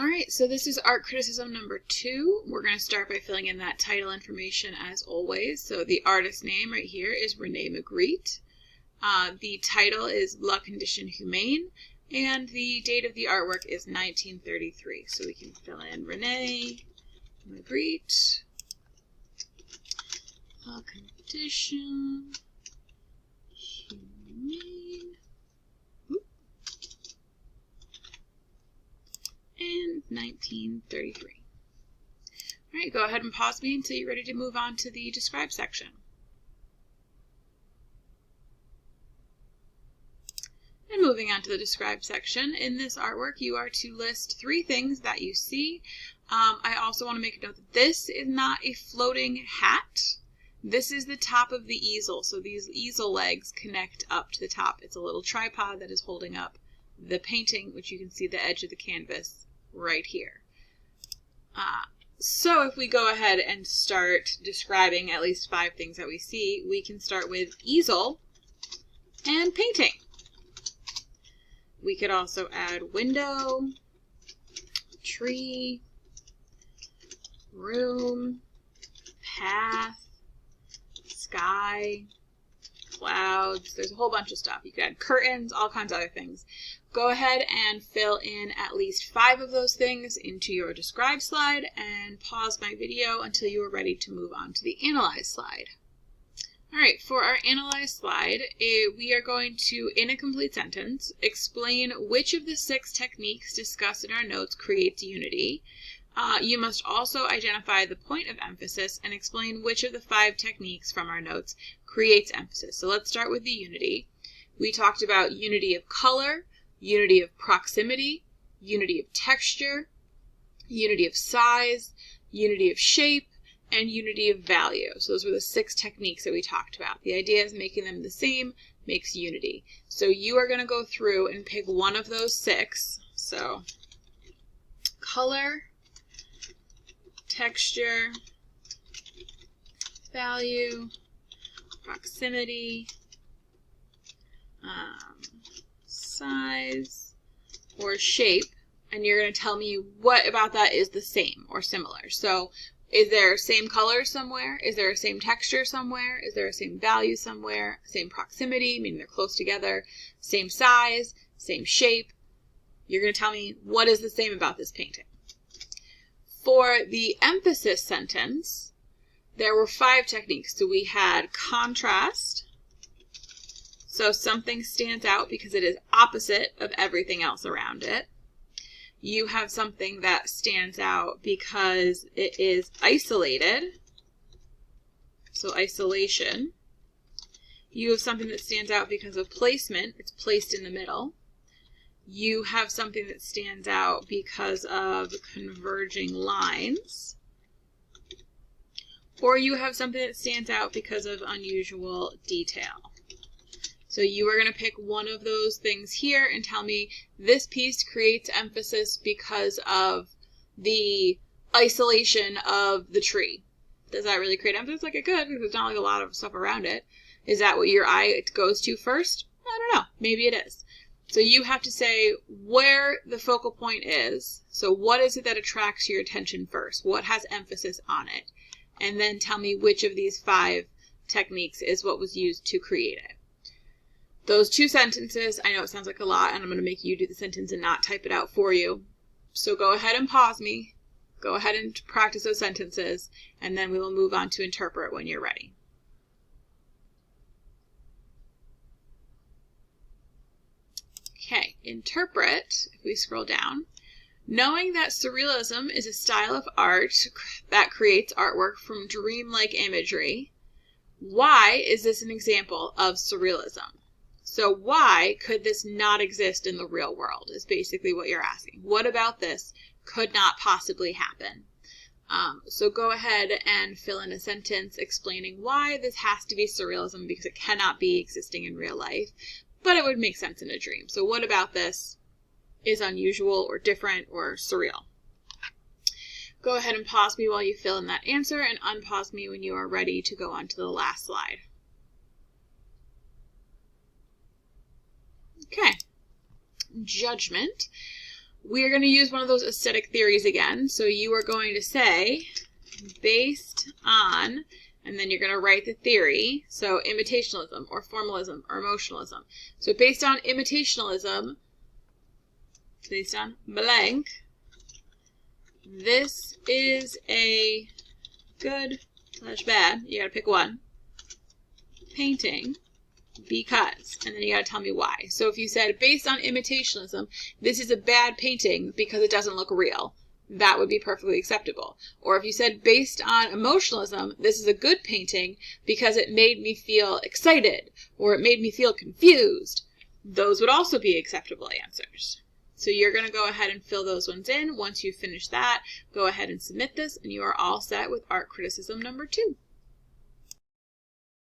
All right, so this is art criticism number 2. We're going to start by filling in that title information as always. So the artist name right here is Magritte. The title is La Condition Humaine, and the date of the artwork is 1933. So we can fill in Magritte, La Condition Humaine, and 1933. All right, go ahead and pause me until you're ready to move on to the describe section. And moving on to the describe section, in this artwork you are to list 3 things that you see. I also want to make a note that this is not a floating hat. This is the top of the easel, so these easel legs connect up to the top. It's a little tripod that is holding up the painting, which you can see the edge of the canvas right here. So if we go ahead and start describing at least 5 things that we see, we can start with easel and painting. We could also add window, tree, room, path, sky, clouds. There's a whole bunch of stuff. You could add curtains, all kinds of other things. Go ahead and fill in at least 5 of those things into your describe slide and pause my video until you are ready to move on to the analyze slide. All right, for our analyze slide, we are going to, in a complete sentence, explain which of the 6 techniques discussed in our notes creates unity. You must also identify the point of emphasis and explain which of the 5 techniques from our notes creates emphasis. So let's start with the unity. We talked about unity of color, unity of proximity, unity of texture, unity of size, unity of shape, and unity of value. So those were the 6 techniques that we talked about. The idea is making them the same makes unity. So you are going to go through and pick one of those 6. So color, texture, value, proximity, size, or shape, and you're going to tell me what about that is the same or similar. So is there same color somewhere? Is there a same texture somewhere? Is there a same value somewhere? Same proximity, meaning they're close together. Same size, same shape. You're going to tell me what is the same about this painting. For the emphasis sentence, there were 5 techniques. So we had contrast. So something stands out because it is opposite of everything else around it. You have something that stands out because it is isolated. So isolation. You have something that stands out because of placement. It's placed in the middle. You have something that stands out because of converging lines. Or you have something that stands out because of unusual detail. So you are going to pick one of those things here and tell me this piece creates emphasis because of the isolation of the tree. Does that really create emphasis? Like it could, because there's not like a lot of stuff around it. Is that what your eye goes to first? I don't know. Maybe it is. So you have to say where the focal point is. So what is it that attracts your attention first? What has emphasis on it? And then tell me which of these 5 techniques is what was used to create it. Those 2 sentences, I know it sounds like a lot, and I'm going to make you do the sentence and not type it out for you. So go ahead and pause me. Go ahead and practice those sentences, and then we will move on to interpret when you're ready. Okay, interpret, if we scroll down. Knowing that surrealism is a style of art that creates artwork from dreamlike imagery, why is this an example of surrealism? So why could this not exist in the real world is basically what you're asking. What about this could not possibly happen? So go ahead and fill in a sentence explaining why this has to be surrealism because it cannot be existing in real life, but it would make sense in a dream. So what about this is unusual or different or surreal? Go ahead and pause me while you fill in that answer and unpause me when you are ready to go on to the last slide. Okay. Judgment. we're going to use one of those aesthetic theories again. So you are going to say, based on, and then you're going to write the theory. So imitationalism or formalism or emotionalism. So based on imitationalism, based on blank, this is a good / bad, you got to pick one, painting, because, and then you got to tell me why. So if you said, based on imitationalism, this is a bad painting because it doesn't look real, that would be perfectly acceptable. Or if you said, based on emotionalism, this is a good painting because it made me feel excited, or it made me feel confused, those would also be acceptable answers. So you're going to go ahead and fill those ones in. Once you finish that, go ahead and submit this, and you are all set with art criticism number 2.